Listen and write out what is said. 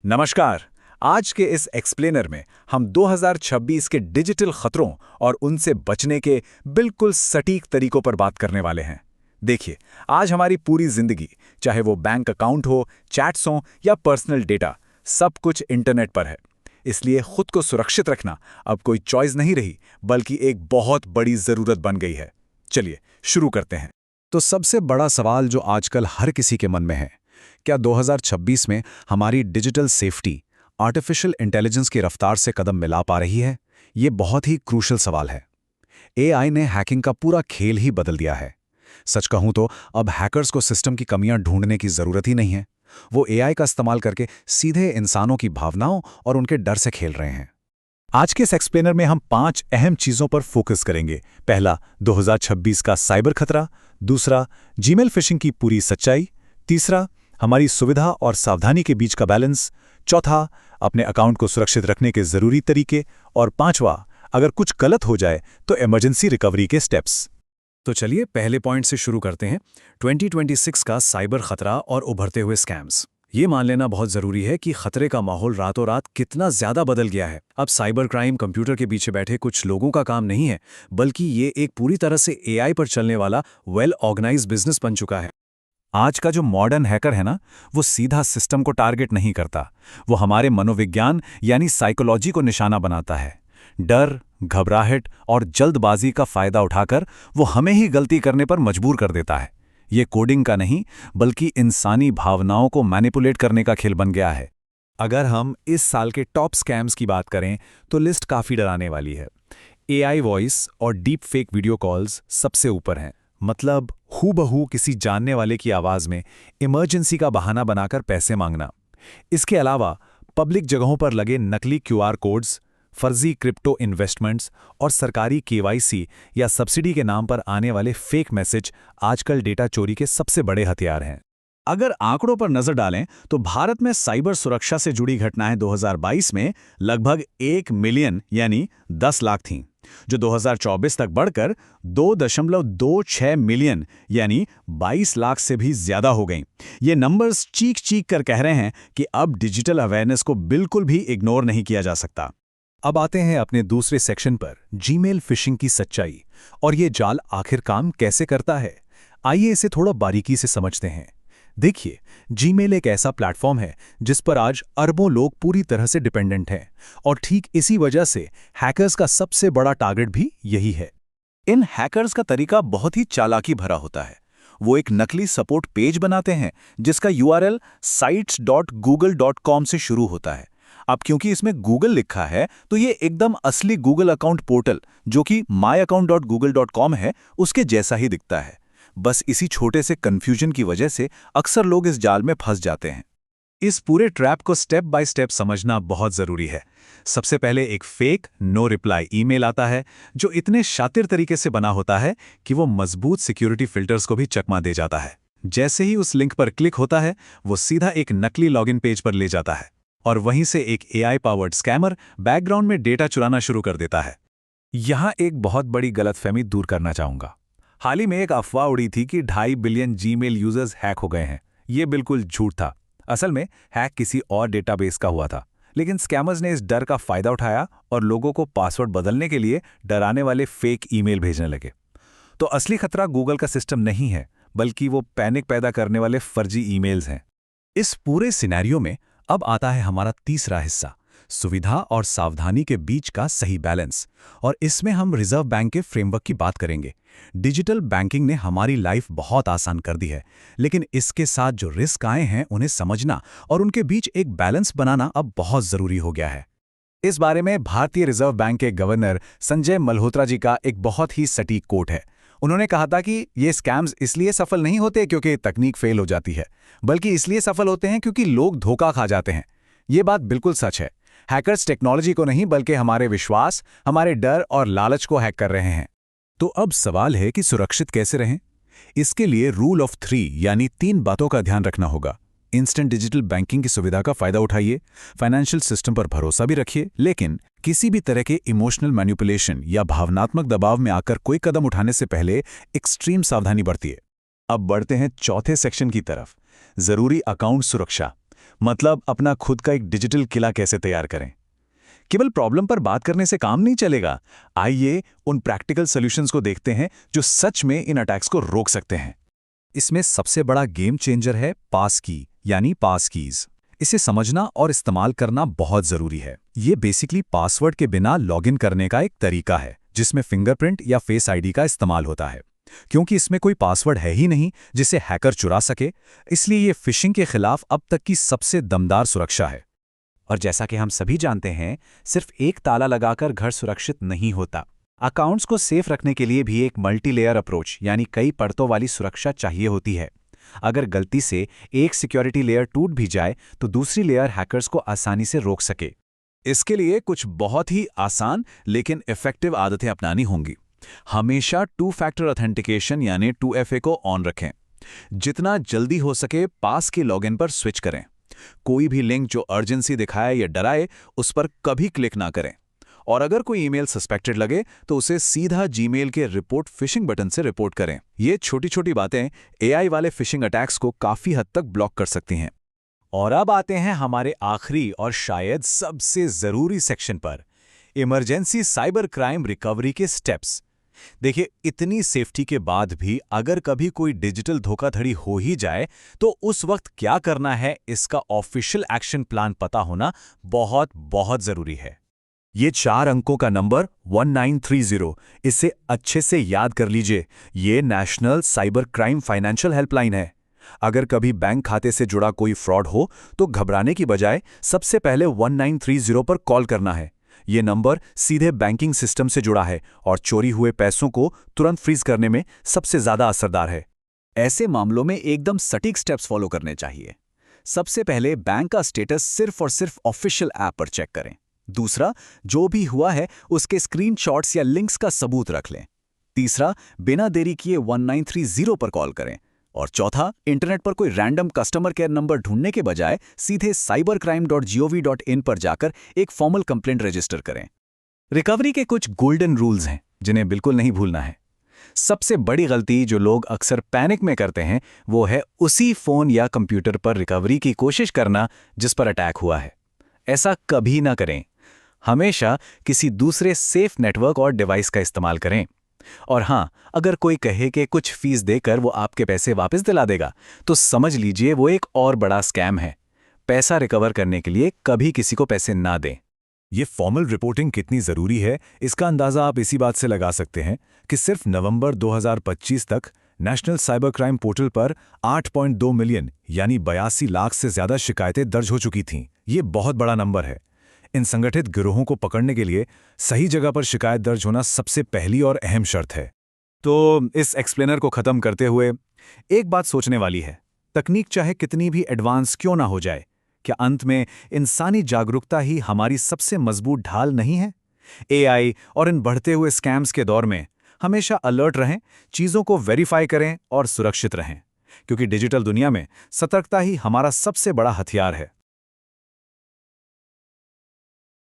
नमस्कार। आज के इस एक्सप्लेनर में हम 2026 के डिजिटल खतरों और उनसे बचने के बिल्कुल सटीक तरीकों पर बात करने वाले हैं। देखिए, आज हमारी पूरी जिंदगी, चाहे वो बैंक अकाउंट हो, चैट्स हो या पर्सनल डेटा, सब कुछ इंटरनेट पर है। इसलिए खुद को सुरक्षित रखना अब कोई चॉइस नहीं रही, बल्कि एक बहुत बड़ी जरूरत बन गई है। चलिए शुरू करते हैं। तो सबसे बड़ा सवाल जो आजकल हर किसी के मन में है, क्या 2026 में हमारी डिजिटल सेफ्टी आर्टिफिशियल इंटेलिजेंस की रफ्तार से कदम मिला पा रही है? ये बहुत ही क्रूशल सवाल है। एआई ने हैकिंग का पूरा खेल ही बदल दिया है। सच कहूं तो अब हैकर्स को सिस्टम की कमियां ढूंढने की जरूरत ही नहीं है। वो एआई का इस्तेमाल करके सीधे इंसानों की भावनाओं और उनके डर से खेल रहे हैं। आज के इस एक्सप्लेनर में हम 5 अहम चीजों पर फोकस करेंगे। पहला, 2026 का साइबर खतरा। दूसरा, जीमेल फिशिंग की पूरी सच्चाई। तीसरा, हमारी सुविधा और सावधानी के बीच का बैलेंस। चौथा, अपने अकाउंट को सुरक्षित रखने के जरूरी तरीके। और पांचवा, अगर कुछ गलत हो जाए तो इमरजेंसी रिकवरी के स्टेप्स। तो चलिए पहले पॉइंट से शुरू करते हैं, 2026 का साइबर खतरा और उभरते हुए स्कैम्स। ये मान लेना बहुत जरूरी है कि खतरे का माहौल रातों रात कितना ज्यादा बदल गया है। अब साइबर क्राइम कंप्यूटर के पीछे बैठे कुछ लोगों का काम नहीं है, बल्कि ये एक पूरी तरह से एआई पर चलने वाला वेल ऑर्गेनाइज्ड बिजनेस बन चुका है। आज का जो मॉडर्न हैकर है ना, वो सीधा सिस्टम को टारगेट नहीं करता। वो हमारे मनोविज्ञान यानी साइकोलॉजी को निशाना बनाता है। डर, घबराहट और जल्दबाजी का फायदा उठाकर वो हमें ही गलती करने पर मजबूर कर देता है। ये कोडिंग का नहीं, बल्कि इंसानी भावनाओं को मैनिपुलेट करने का खेल बन गया है। अगर हम इस साल के टॉप स्कैम्स की बात करें तो लिस्ट काफी डराने वाली है। एआई वॉइस और डीप फेक वीडियो कॉल्स सबसे ऊपर हैं। मतलब हूबहू किसी जानने वाले की आवाज में इमरजेंसी का बहाना बनाकर पैसे मांगना। इसके अलावा पब्लिक जगहों पर लगे नकली क्यूआर कोड्स, फर्जी क्रिप्टो इन्वेस्टमेंट्स और सरकारी केवाईसी या सब्सिडी के नाम पर आने वाले फेक मैसेज आजकल डेटा चोरी के सबसे बड़े हथियार हैं। अगर आंकड़ों पर नजर डालें तो भारत में साइबर सुरक्षा से जुड़ी घटनाएं 2022 में लगभग 1 मिलियन यानी 10 लाख थीं, जो 2024 तक बढ़कर 2.26 मिलियन यानी 22 लाख से भी ज्यादा हो गईं। ये नंबर्स चीख चीख कर कह रहे हैं कि अब डिजिटल अवेयरनेस को बिल्कुल भी इग्नोर नहीं किया जा सकता। अब आते हैं अपने दूसरे सेक्शन पर, जीमेल फिशिंग की सच्चाई। और ये जाल आखिर काम कैसे करता है, आइए इसे थोड़ा बारीकी से समझते हैं। देखिए, जीमेल एक ऐसा प्लेटफॉर्म है जिस पर आज अरबों लोग पूरी तरह से डिपेंडेंट हैं, और ठीक इसी वजह से हैकर्स का सबसे बड़ा टारगेट भी यही है। इन हैकर्स का तरीका बहुत ही चालाकी भरा होता है। वो एक नकली सपोर्ट पेज बनाते हैं जिसका यूआरएल sites.google.com से शुरू होता है। अब क्योंकि इसमें गूगल लिखा है तो ये एकदम असली गूगल अकाउंट पोर्टल, जो कि myaccount.google.com है, उसके जैसा ही दिखता है। बस इसी छोटे से कंफ्यूजन की वजह से अक्सर लोग इस जाल में फंस जाते हैं। इस पूरे ट्रैप को स्टेप बाय स्टेप समझना बहुत जरूरी है। सबसे पहले एक फेक नो रिप्लाई ईमेल आता है, जो इतने शातिर तरीके से बना होता है कि वो मजबूत सिक्योरिटी फिल्टर्स को भी चकमा दे जाता है। जैसे ही उस लिंक पर क्लिक होता है, वो सीधा एक नकली लॉगिन पेज पर ले जाता है, और वहीं से एक एआई पावर्ड स्कैमर बैकग्राउंड में डेटा चुराना शुरू कर देता है। यहां एक बहुत बड़ी गलतफहमी दूर करना चाहूंगा। हाल ही में एक अफवाह उड़ी थी कि 2.5 बिलियन जीमेल यूजर्स हैक हो गए हैं। ये बिल्कुल झूठ था। असल में हैक किसी और डेटाबेस का हुआ था, लेकिन स्कैमर्स ने इस डर का फायदा उठाया और लोगों को पासवर्ड बदलने के लिए डराने वाले फेक ईमेल भेजने लगे। तो असली खतरा गूगल का सिस्टम नहीं है, बल्कि वो पैनिक पैदा करने वाले फर्जी ईमेल्स हैं। इस पूरे सिनेरियो में अब आता है हमारा तीसरा हिस्सा, सुविधा और सावधानी के बीच का सही बैलेंस। और इसमें हम रिजर्व बैंक के फ्रेमवर्क की बात करेंगे। डिजिटल बैंकिंग ने हमारी लाइफ बहुत आसान कर दी है, लेकिन इसके साथ जो रिस्क आए हैं उन्हें समझना और उनके बीच एक बैलेंस बनाना अब बहुत जरूरी हो गया है। इस बारे में भारतीय रिजर्व बैंक के गवर्नर संजय मल्होत्रा जी का एक बहुत ही सटीक कोट है। उन्होंने कहा था कि ये स्कैम्स इसलिए सफल नहीं होते क्योंकि तकनीक फेल हो जाती है, बल्कि इसलिए सफल होते हैं क्योंकि लोग धोखा खा जाते हैं। ये बात बिल्कुल सच है। हैकर्स टेक्नोलॉजी को नहीं, बल्कि हमारे विश्वास, हमारे डर और लालच को हैक कर रहे हैं। तो अब सवाल है कि सुरक्षित कैसे रहें? इसके लिए रूल ऑफ 3 यानी 3 बातों का ध्यान रखना होगा। इंस्टेंट डिजिटल बैंकिंग की सुविधा का फायदा उठाइए, फाइनेंशियल सिस्टम पर भरोसा भी रखिए, लेकिन किसी भी तरह के इमोशनल मैनिपुलेशन या भावनात्मक दबाव में आकर कोई कदम उठाने से पहले एक्सट्रीम सावधानी बरतिए। अब बढ़ते हैं चौथे सेक्शन की तरफ, जरूरी अकाउंट सुरक्षा। मतलब अपना खुद का एक डिजिटल किला कैसे तैयार करें। केवल प्रॉब्लम पर बात करने से काम नहीं चलेगा। आइए उन प्रैक्टिकल सॉल्यूशंस को देखते हैं जो सच में इन अटैक्स को रोक सकते हैं। इसमें सबसे बड़ा गेम चेंजर है पास की, यानी पास कीज। इसे समझना और इस्तेमाल करना बहुत जरूरी है। ये बेसिकली पासवर्ड के बिना लॉगिन करने का एक तरीका है जिसमें फिंगरप्रिंट या फेस आईडी का इस्तेमाल होता है। क्योंकि इसमें कोई पासवर्ड है ही नहीं जिसे हैकर चुरा सके, इसलिए ये फिशिंग के खिलाफ अब तक की सबसे दमदार सुरक्षा है। और जैसा कि हम सभी जानते हैं, सिर्फ एक ताला लगाकर घर सुरक्षित नहीं होता। अकाउंट्स को सेफ रखने के लिए भी एक मल्टीलेयर अप्रोच यानी कई परतों वाली सुरक्षा चाहिए होती है। अगर गलती से एक सिक्योरिटी लेयर टूट भी जाए तो दूसरी लेयर हैकर्स को आसानी से रोक सके। इसके लिए कुछ बहुत ही आसान लेकिन इफेक्टिव आदतें अपनानी होंगी। हमेशा 2 फैक्टर ऑथेंटिकेशन यानी 2FA को ऑन रखें। जितना जल्दी हो सके पास के लॉगिन पर स्विच करें। कोई भी लिंक जो अर्जेंसी दिखाए या डराए उस पर कभी क्लिक ना करें। और अगर कोई ईमेल सस्पेक्टेड लगे तो उसे सीधा जीमेल के रिपोर्ट फिशिंग बटन से रिपोर्ट करें। ये छोटी छोटी बातें AI वाले फिशिंग अटैक्स को काफी हद तक ब्लॉक कर सकती हैं। और अब आते हैं हमारे आखिरी और शायद सबसे जरूरी सेक्शन पर, इमरजेंसी साइबर क्राइम रिकवरी के स्टेप्स। देखिए, इतनी सेफ्टी के बाद भी अगर कभी कोई डिजिटल धोखाधड़ी हो ही जाए तो उस वक्त क्या करना है, इसका ऑफिशियल एक्शन प्लान पता होना बहुत बहुत जरूरी है। ये 4 अंकों का नंबर 1930, इसे अच्छे से याद कर लीजिए। ये national cyber crime financial helpline है। अगर कभी बैंक खाते से जुड़ा कोई फ्रॉड हो तो घबराने की बजाय सबसे पहले 1930 पर कॉल करना है। ये नंबर सीधे बैंकिंग सिस्टम से जुड़ा है और चोरी हुए पैसों को तुरंत फ्रीज करने में सबसे ज्यादा असरदार है। ऐसे मामलों में एकदम सटीक स्टेप्स फॉलो करने चाहिए। सबसे पहले बैंक का स्टेटस सिर्फ और सिर्फ ऑफिशियल ऐप पर चेक करें। दूसरा, जो भी हुआ है उसके स्क्रीनशॉट्स या लिंक्स का सबूत रख लें। तीसरा, बिना देरी किए 1930 पर कॉल करें। और चौथा, इंटरनेट पर कोई रैंडम कस्टमर केयर नंबर ढूंढने के बजाय सीधे cybercrime.gov.in पर जाकर एक फॉर्मल कंप्लेंट रजिस्टर करें। रिकवरी के कुछ गोल्डन रूल्स हैं जिन्हें बिल्कुल नहीं भूलना है। सबसे बड़ी गलती जो लोग अक्सर पैनिक में करते हैं वो है उसी फोन या कंप्यूटर पर रिकवरी की कोशिश करना जिस पर अटैक हुआ है। ऐसा कभी ना करें। हमेशा किसी दूसरे सेफ नेटवर्क और डिवाइस का इस्तेमाल करें। और हाँ, अगर कोई कहे कि कुछ फीस देकर वो आपके पैसे वापस दिला देगा तो समझ लीजिए वो एक और बड़ा स्कैम है। पैसा रिकवर करने के लिए कभी किसी को पैसे ना दें। ये फॉर्मल रिपोर्टिंग कितनी ज़रूरी है, इसका अंदाज़ा आप इसी बात से लगा सकते हैं कि सिर्फ नवंबर 2025 तक नेशनल साइबर क्राइम पोर्टल पर 8.2 मिलियन यानी 82 लाख से ज़्यादा शिकायतें दर्ज हो चुकी थीं। ये बहुत बड़ा नंबर है। इन संगठित गिरोहों को पकड़ने के लिए सही जगह पर शिकायत दर्ज होना सबसे पहली और अहम शर्त है। तो इस एक्सप्लेनर को ख़त्म करते हुए एक बात सोचने वाली है, तकनीक चाहे कितनी भी एडवांस क्यों ना हो जाए, क्या अंत में इंसानी जागरूकता ही हमारी सबसे मजबूत ढाल नहीं है? AI और इन बढ़ते हुए स्कैम्स के दौर में हमेशा अलर्ट रहें, चीज़ों को वेरीफाई करें और सुरक्षित रहें, क्योंकि डिजिटल दुनिया में सतर्कता ही हमारा सबसे बड़ा हथियार है।